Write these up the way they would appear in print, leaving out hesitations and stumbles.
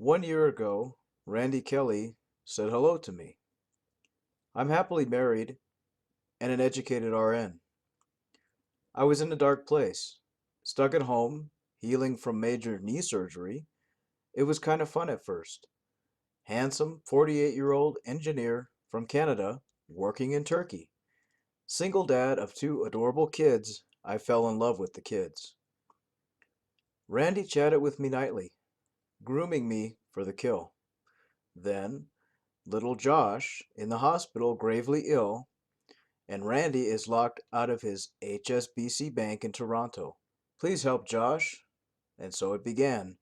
1 year ago, Randy Kelly said hello to me. I'm happily married and an educated RN. I was in a dark place, stuck at home, healing from major knee surgery. It was kind of fun at first. Handsome 48-year-old engineer from Canada working in Turkey. Single dad of two adorable kids. I fell in love with the kids. Randy chatted with me nightly, grooming me for the kill. Then, little Josh, in the hospital gravely ill, and Randy is locked out of his HSBC bank in Toronto. Please help Josh. And so it began.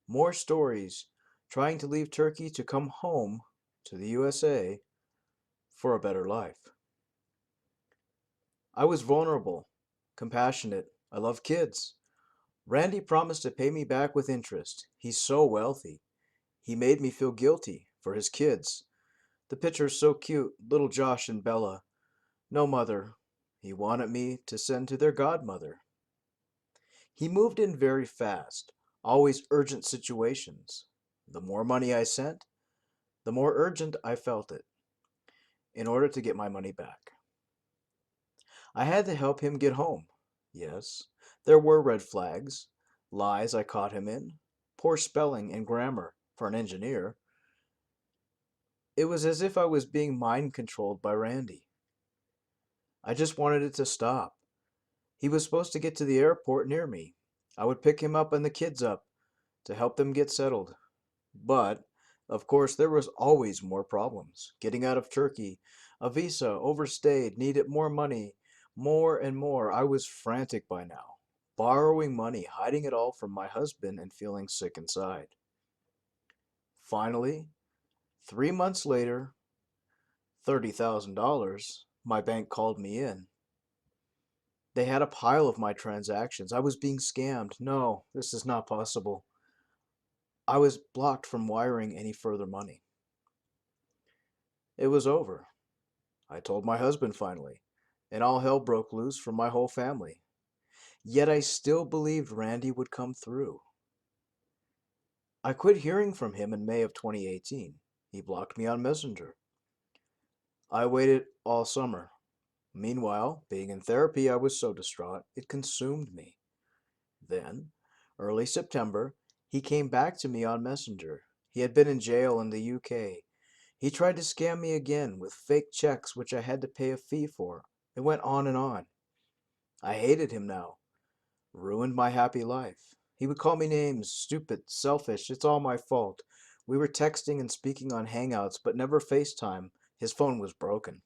More stories, trying to leave Turkey to come home to the USA for a better life. I was vulnerable, compassionate. I love kids. Randy promised to pay me back with interest. He's so wealthy. He made me feel guilty for his kids. The picture's so cute, little Josh and Bella. No mother. He wanted me to send to their godmother. He moved in very fast, always urgent situations. The more money I sent, the more urgent I felt it, in order to get my money back. I had to help him get home. Yes, there were red flags, lies I caught him in, poor spelling and grammar for an engineer. It was as if I was being mind controlled by Randy. I just wanted it to stop. He was supposed to get to the airport near me. I would pick him up and the kids up to help them get settled. But, of course, there was always more problems. Getting out of Turkey, a visa, overstayed, needed more money, more and more. I was frantic by now, borrowing money, hiding it all from my husband, and feeling sick inside. Finally, 3 months later, $30,000, my bank called me in. They had a pile of my transactions. I was being scammed. No, this is not possible. I was blocked from wiring any further money. It was over. I told my husband finally, and all hell broke loose for my whole family. Yet I still believed Randy would come through. I quit hearing from him in May of 2018. He blocked me on Messenger. I waited all summer. Meanwhile, being in therapy, I was so distraught, it consumed me. Then, early September, he came back to me on Messenger. He had been in jail in the UK. He tried to scam me again with fake checks which I had to pay a fee for. It went on and on. I hated him now. Ruined my happy life. He would call me names, stupid, selfish, it's all my fault. We were texting and speaking on Hangouts, but never FaceTime. His phone was broken.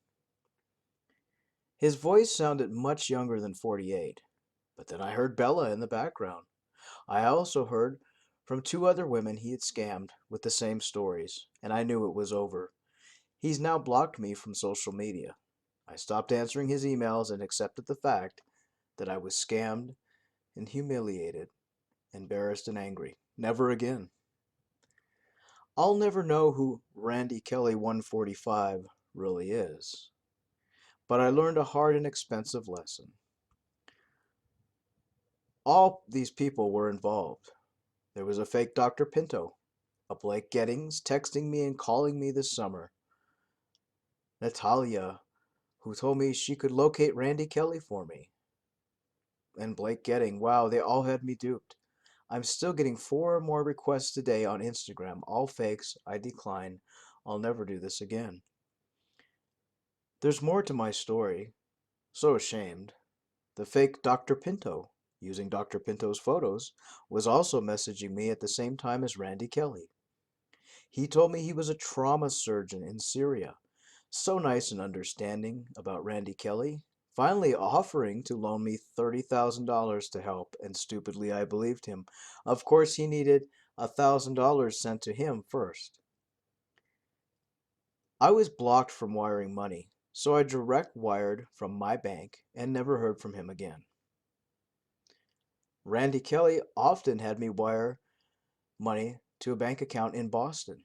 His voice sounded much younger than 48. But then I heard Bella in the background. I also heard from two other women he had scammed with the same stories, and I knew it was over. He's now blocked me from social media. I stopped answering his emails and accepted the fact that I was scammed and humiliated, embarrassed and angry. Never again. I'll never know who Randy Kelly 145 really is, but I learned a hard and expensive lesson. All these people were involved. There was a fake Dr. Pinto, a Blake Gettings texting me and calling me this summer, Natalia, who told me she could locate Randy Kelly for me, and Blake Getting. Wow, they all had me duped. I'm still getting four more requests today on Instagram, all fakes. I decline. I'll never do this again. There's more to my story. So ashamed. The fake Dr. Pinto, using Dr. Pinto's photos, was also messaging me at the same time as Randy Kelly. He told me he was a trauma surgeon in Syria. So nice and understanding about Randy Kelly, finally offering to loan me $30,000 to help, and stupidly I believed him. Of course, he needed $1,000 sent to him first. I was blocked from wiring money, so I direct wired from my bank and never heard from him again. Randy Kelly often had me wire money to a bank account in Boston,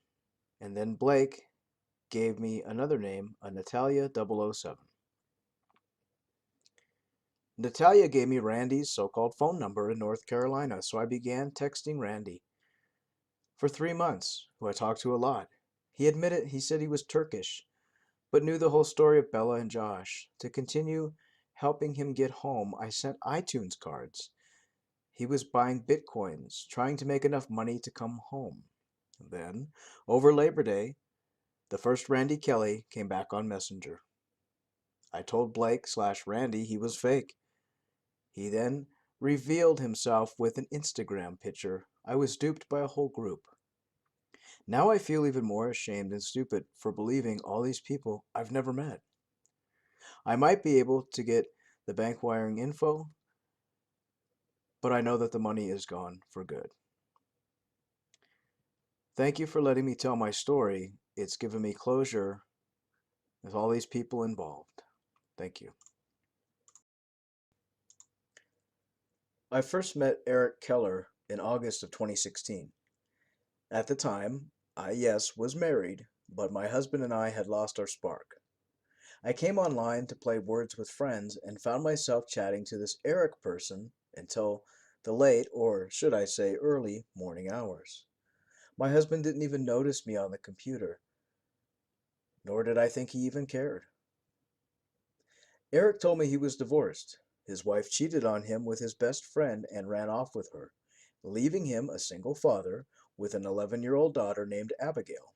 and then Blake gave me another name, a Natalia 007. Natalia gave me Randy's so-called phone number in North Carolina, so I began texting Randy. for 3 months, who I talked to a lot. He said he was Turkish, but knew the whole story of Bella and Josh. To continue helping him get home, I sent iTunes cards. He was buying bitcoins, trying to make enough money to come home. Then, over Labor Day, the first Randy Kelly came back on Messenger. I told Blake/Randy he was fake. He then revealed himself with an Instagram picture. I was duped by a whole group. Now I feel even more ashamed and stupid for believing all these people I've never met. I might be able to get the bank wiring info, but I know that the money is gone for good. Thank you for letting me tell my story. It's given me closure with all these people involved. Thank you. I first met Eric Keller in August of 2016. At the time, I, yes, was married, but my husband and I had lost our spark. I came online to play Words with Friends and found myself chatting to this Eric person until the late, or should I say early, morning hours. My husband didn't even notice me on the computer, nor did I think he even cared. Eric told me he was divorced. His wife cheated on him with his best friend and ran off with her, leaving him a single father with an 11-year-old daughter named Abigail.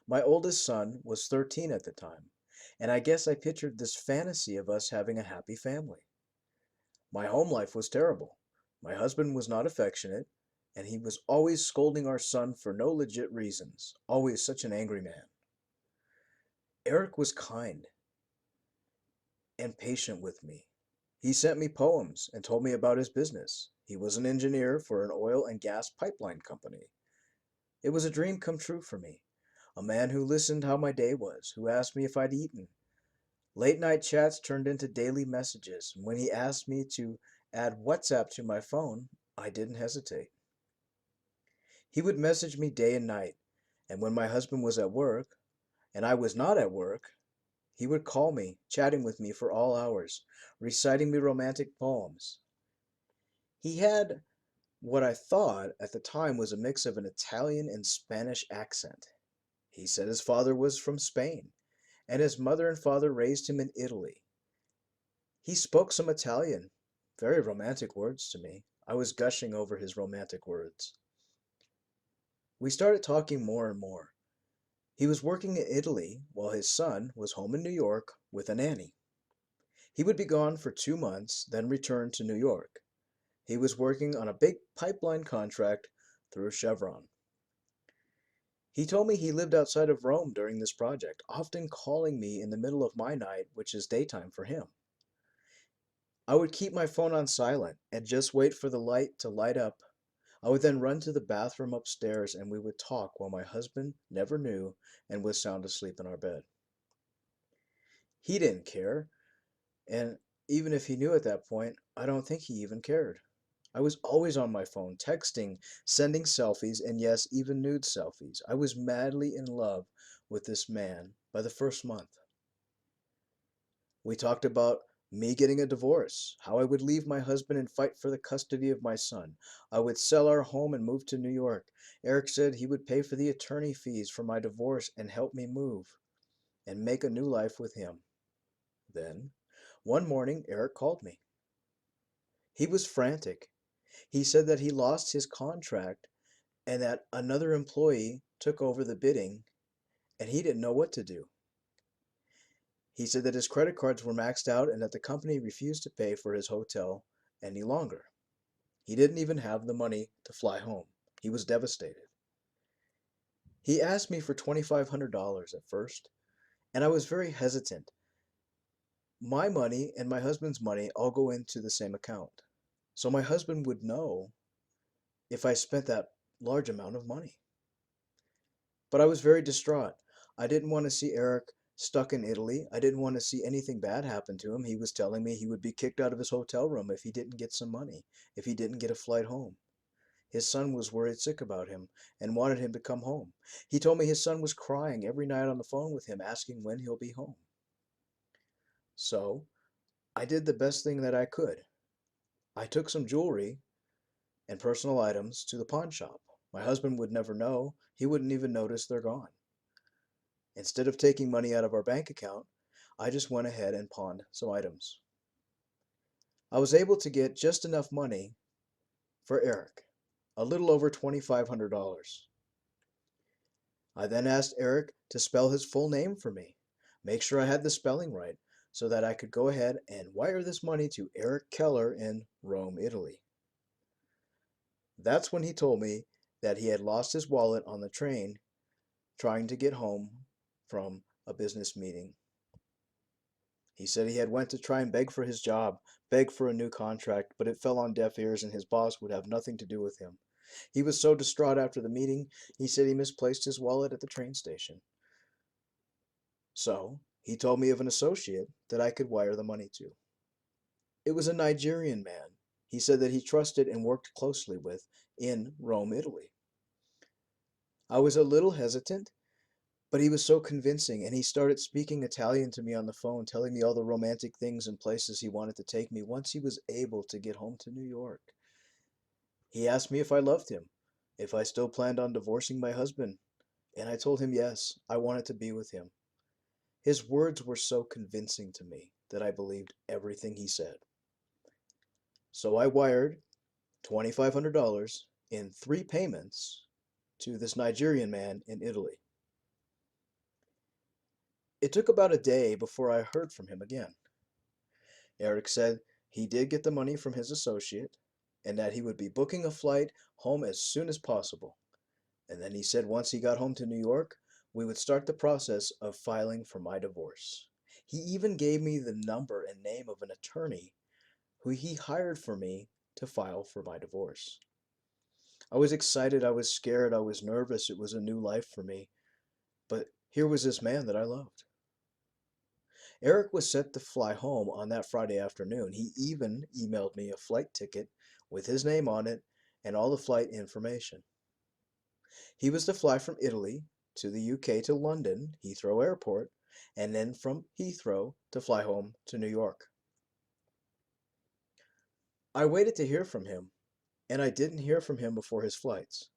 My oldest son was 13 at the time, and I guess I pictured this fantasy of us having a happy family. My home life was terrible. My husband was not affectionate, and he was always scolding our son for no legit reasons, always such an angry man. Eric was kind and patient with me. He sent me poems and told me about his business. He was an engineer for an oil and gas pipeline company. It was a dream come true for me. A man who listened how my day was, who asked me if I'd eaten. Late night chats turned into daily messages, and when he asked me to add WhatsApp to my phone, I didn't hesitate. He would message me day and night, and when my husband was at work, and I was not at work, he would call me, chatting with me for all hours, reciting me romantic poems. He had what I thought at the time was a mix of an Italian and Spanish accent. He said his father was from Spain, and his mother and father raised him in Italy. He spoke some Italian, very romantic words to me. I was gushing over his romantic words. We started talking more and more. He was working in Italy while his son was home in New York with a nanny. He would be gone for 2 months, then return to New York. He was working on a big pipeline contract through Chevron. He told me he lived outside of Rome during this project, often calling me in the middle of my night, which is daytime for him. I would keep my phone on silent and just wait for the light to light up. I would then run to the bathroom upstairs and we would talk while my husband never knew and was sound asleep in our bed. He didn't care, and even if he knew at that point, I don't think he even cared. I was always on my phone, texting, sending selfies, and yes, even nude selfies. I was madly in love with this man by the first month. We talked about me getting a divorce, how I would leave my husband and fight for the custody of my son. I would sell our home and move to New York. Eric said he would pay for the attorney fees for my divorce and help me move and make a new life with him. Then, one morning, Eric called me. He was frantic. He said that he lost his contract and that another employee took over the bidding and he didn't know what to do. He said that his credit cards were maxed out and that the company refused to pay for his hotel any longer. He didn't even have the money to fly home. He was devastated. He asked me for $2,500 at first, and I was very hesitant. My money and my husband's money all go into the same account. So my husband would know if I spent that large amount of money. But I was very distraught. I didn't want to see Eric stuck in Italy. I didn't want to see anything bad happen to him. He was telling me he would be kicked out of his hotel room if he didn't get some money, if he didn't get a flight home. His son was worried sick about him and wanted him to come home. He told me his son was crying every night on the phone with him, asking when he'll be home. So I did the best thing that I could. I took some jewelry and personal items to the pawn shop. My husband would never know. He wouldn't even notice they're gone. Instead of taking money out of our bank account, I just went ahead and pawned some items. I was able to get just enough money for Eric, a little over $2,500. I then asked Eric to spell his full name for me, make sure I had the spelling right, so that I could go ahead and wire this money to Eric Keller in Rome, Italy. That's when he told me that he had lost his wallet on the train trying to get home from a business meeting. He said he had went to try and beg for his job, beg for a new contract, but it fell on deaf ears and his boss would have nothing to do with him. He was so distraught after the meeting, he said he misplaced his wallet at the train station. So, he told me of an associate that I could wire the money to. It was a Nigerian man he said that he trusted and worked closely with in Rome, Italy. I was a little hesitant, but he was so convincing, and he started speaking Italian to me on the phone, telling me all the romantic things and places he wanted to take me once he was able to get home to New York. He asked me if I loved him, if I still planned on divorcing my husband, and I told him yes, I wanted to be with him. His words were so convincing to me that I believed everything he said. So I wired $2,500 in 3 payments to this Nigerian man in Italy. It took about a day before I heard from him again. Eric said he did get the money from his associate and that he would be booking a flight home as soon as possible. And then he said once he got home to New York, we would start the process of filing for my divorce. He even gave me the number and name of an attorney who he hired for me to file for my divorce. I was excited, I was scared, I was nervous. It was a new life for me. But here was this man that I loved. Eric was set to fly home on that Friday afternoon. He even emailed me a flight ticket with his name on it and all the flight information. He was to fly from Italy to the UK to London, Heathrow Airport, and then from Heathrow to fly home to New York. I waited to hear from him, and I didn't hear from him before his flights.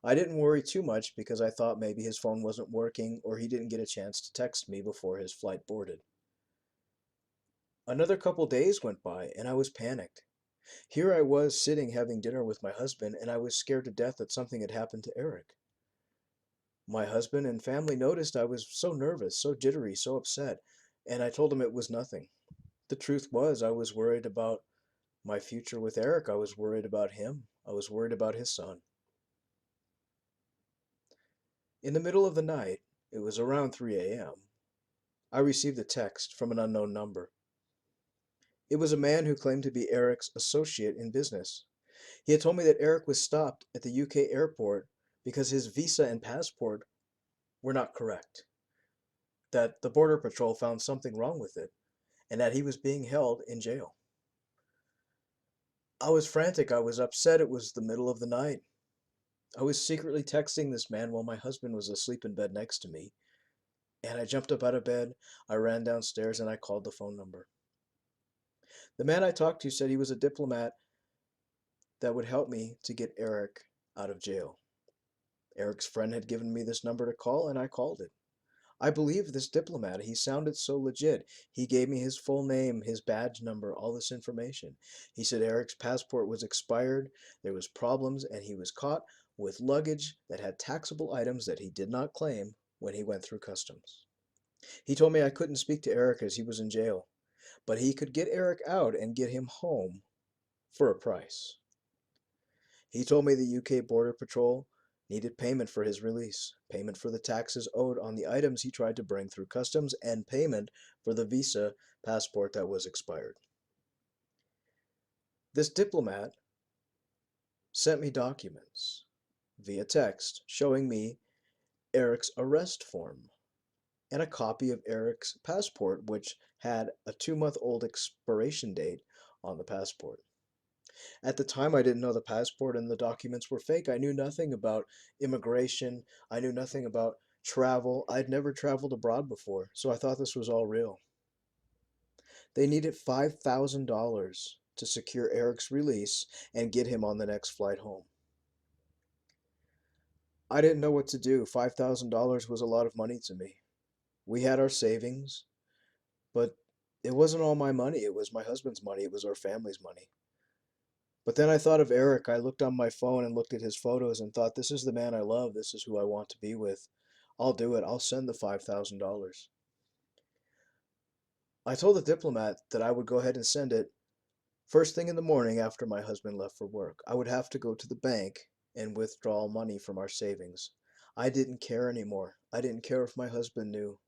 I didn't worry too much because I thought maybe his phone wasn't working or he didn't get a chance to text me before his flight boarded. Another couple days went by and I was panicked. Here I was sitting having dinner with my husband and I was scared to death that something had happened to Eric. My husband and family noticed I was so nervous, so jittery, so upset, and I told them it was nothing. The truth was, I was worried about my future with Eric. I was worried about him. I was worried about his son. In the middle of the night, it was around 3 a.m., I received a text from an unknown number. It was a man who claimed to be Eric's associate in business. He had told me that Eric was stopped at the UK airport because his visa and passport were not correct, that the Border Patrol found something wrong with it, and that he was being held in jail. I was frantic. I was upset. It was the middle of the night. I was secretly texting this man while my husband was asleep in bed next to me, and I jumped up out of bed, I ran downstairs, and I called the phone number. The man I talked to said he was a diplomat that would help me to get Eric out of jail. Eric's friend had given me this number to call, and I called it. I believed this diplomat. He sounded so legit. He gave me his full name, his badge number, all this information. He said Eric's passport was expired, there was problems, and he was caught with luggage that had taxable items that he did not claim when he went through customs. He told me I couldn't speak to Eric as he was in jail, but he could get Eric out and get him home for a price. He told me the UK Border Patrol needed payment for his release, payment for the taxes owed on the items he tried to bring through customs, and payment for the visa passport that was expired. This diplomat sent me documents via text showing me Eric's arrest form and a copy of Eric's passport, which had a 2-month-old expiration date on the passport. At the time, I didn't know the passport and the documents were fake. I knew nothing about immigration. I knew nothing about travel. I'd never traveled abroad before, so I thought this was all real. They needed $5,000 to secure Eric's release and get him on the next flight home. I didn't know what to do. $5,000 was a lot of money to me. We had our savings, but it wasn't all my money. It was my husband's money. It was our family's money. But then I thought of Eric. I looked on my phone and looked at his photos and thought, this is the man I love. This is who I want to be with. I'll do it. I'll send the $5,000. I told the diplomat that I would go ahead and send it first thing in the morning after my husband left for work. I would have to go to the bank and withdraw money from our savings. I didn't care anymore. I didn't care if my husband knew.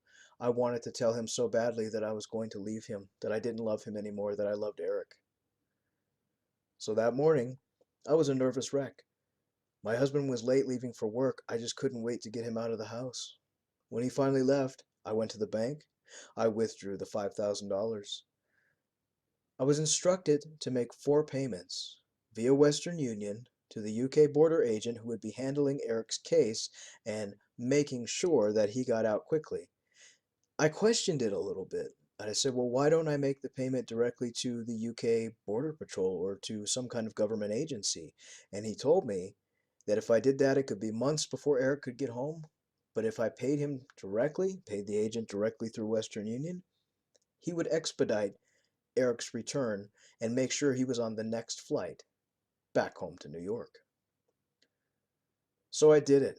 I wanted to tell him so badly that I was going to leave him, that I didn't love him anymore, that I loved Eric. So that morning, I was a nervous wreck. My husband was late leaving for work. I just couldn't wait to get him out of the house. When he finally left, I went to the bank. I withdrew the $5,000. I was instructed to make 4 payments via Western Union to the UK border agent who would be handling Eric's case and making sure that he got out quickly. I questioned it a little bit. And I said, well, why don't I make the payment directly to the UK Border Patrol or to some kind of government agency? And he told me that if I did that, it could be months before Eric could get home. But if I paid him directly, paid the agent directly through Western Union, he would expedite Eric's return and make sure he was on the next flight back home to New York. So I did it.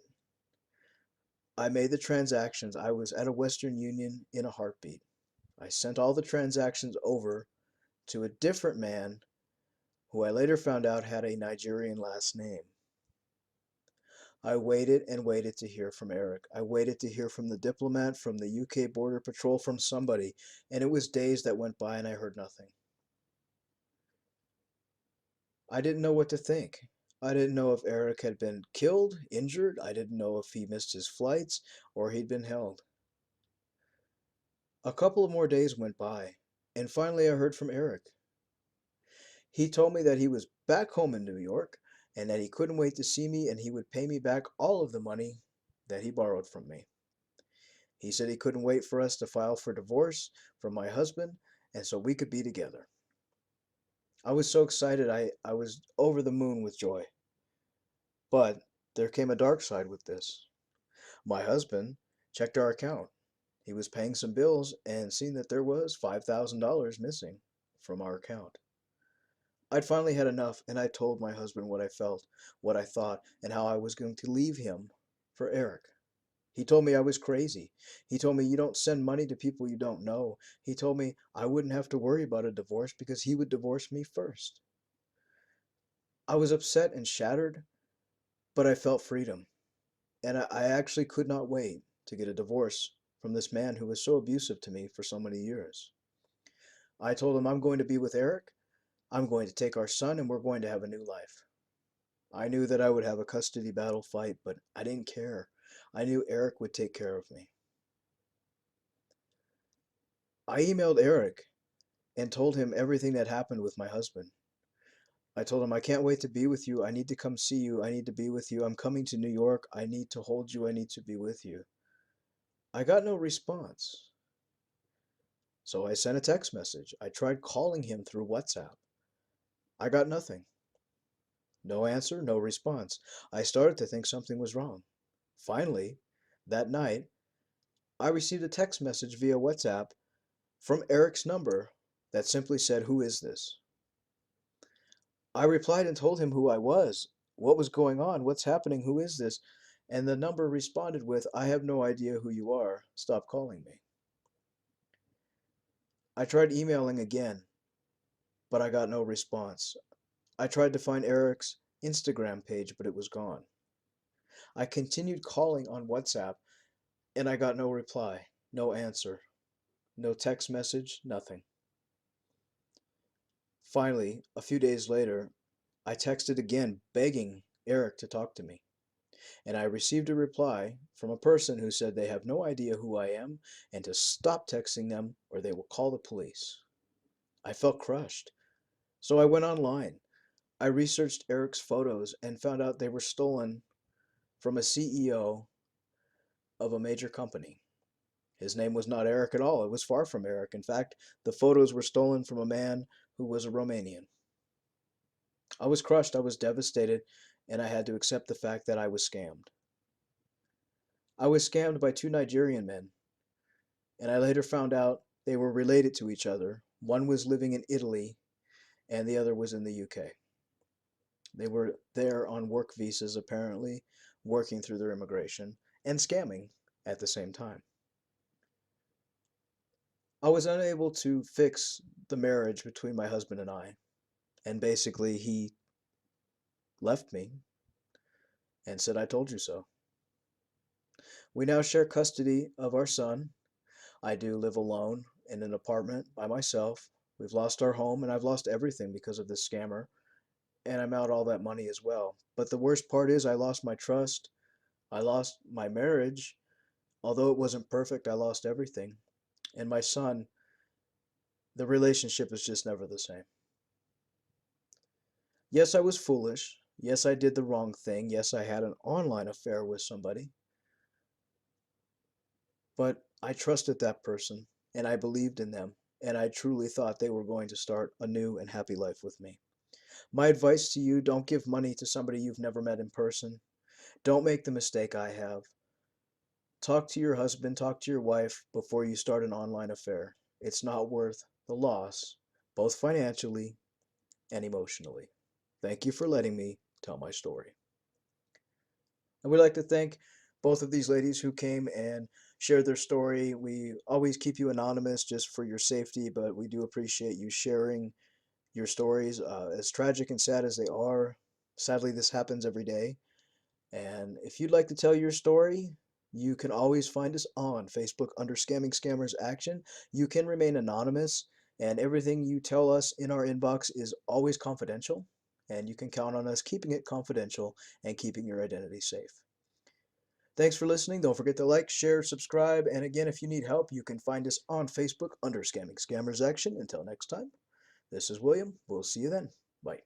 I made the transactions. I was at a Western Union in a heartbeat. I sent all the transactions over to a different man who I later found out had a Nigerian last name. I waited and waited to hear from Eric. I waited to hear from the diplomat, from the UK Border Patrol, from somebody, and it was days that went by and I heard nothing. I didn't know what to think. I didn't know if Eric had been killed, injured. I didn't know if he missed his flights or he'd been held. A couple of more days went by, and finally I heard from Eric. He told me that he was back home in New York and that he couldn't wait to see me and he would pay me back all of the money that he borrowed from me. He said he couldn't wait for us to file for divorce from my husband and so we could be together. I was so excited, I was over the moon with joy. But there came a dark side with this. My husband checked our account. He was paying some bills and seen that there was $5,000 missing from our account. I'd finally had enough and I told my husband what I felt, what I thought, and how I was going to leave him for Eric. He told me I was crazy. He told me you don't send money to people you don't know. He told me I wouldn't have to worry about a divorce because he would divorce me first. I was upset and shattered, but I felt freedom. And I actually could not wait to get a divorce from this man who was so abusive to me for so many years. I told him I'm going to be with Eric. I'm going to take our son and we're going to have a new life. I knew that I would have a custody battle fight, but I didn't care. I knew Eric would take care of me. I emailed Eric and told him everything that happened with my husband. I told him, I can't wait to be with you. I need to come see you. I need to be with you. I'm coming to New York. I need to hold you. I need to be with you. I got no response. So I sent a text message. I tried calling him through WhatsApp. I got nothing. No answer, no response. I started to think something was wrong. Finally, that night, I received a text message via WhatsApp from Eric's number that simply said, "Who is this?" I replied and told him who I was, what was going on, what's happening, who is this? And the number responded with, "I have no idea who you are. Stop calling me." I tried emailing again, but I got no response. I tried to find Eric's Instagram page, but it was gone. I continued calling on WhatsApp, and I got no reply, no answer, no text message, nothing. Finally, a few days later, I texted again, begging Eric to talk to me. And I received a reply from a person who said they have no idea who I am and to stop texting them or they will call the police. I felt crushed. So I went online. I researched Eric's photos and found out they were stolen from a CEO of a major company. His name was not Eric at all. It was far from Eric. In fact, the photos were stolen from a man who was a Romanian. I was crushed. I was devastated, and I had to accept the fact that I was scammed. I was scammed by two Nigerian men, and I later found out they were related to each other. One was living in Italy, and the other was in the UK. They were there on work visas, apparently, working through their immigration and scamming at the same time. I was unable to fix the marriage between my husband and I, and basically he left me and said, I told you so. We now share custody of our son. I do live alone in an apartment by myself. We've lost our home, and I've lost everything because of this scammer, and I'm out all that money as well. But the worst part is, I lost my trust. I lost my marriage. Although it wasn't perfect, I lost everything. And my son, the relationship is just never the same. Yes, I was foolish. Yes, I did the wrong thing. Yes, I had an online affair with somebody. But I trusted that person, and I believed in them, and I truly thought they were going to start a new and happy life with me. My advice to you, don't give money to somebody you've never met in person. Don't make the mistake I have. Talk to your husband, talk to your wife before you start an online affair. It's not worth the loss, both financially and emotionally. Thank you for letting me tell my story. And we'd like to thank both of these ladies who came and shared their story. We always keep you anonymous just for your safety, but we do appreciate you sharing your stories, as tragic and sad as they are. Sadly, this happens every day. And if you'd like to tell your story, you can always find us on Facebook under Scamming Scammers Action. You can remain anonymous, and everything you tell us in our inbox is always confidential. And you can count on us keeping it confidential and keeping your identity safe. Thanks for listening. Don't forget to like, share, subscribe, and again, if you need help, you can find us on Facebook under Scamming Scammers Action. Until next time, this is William. We'll see you then. Bye.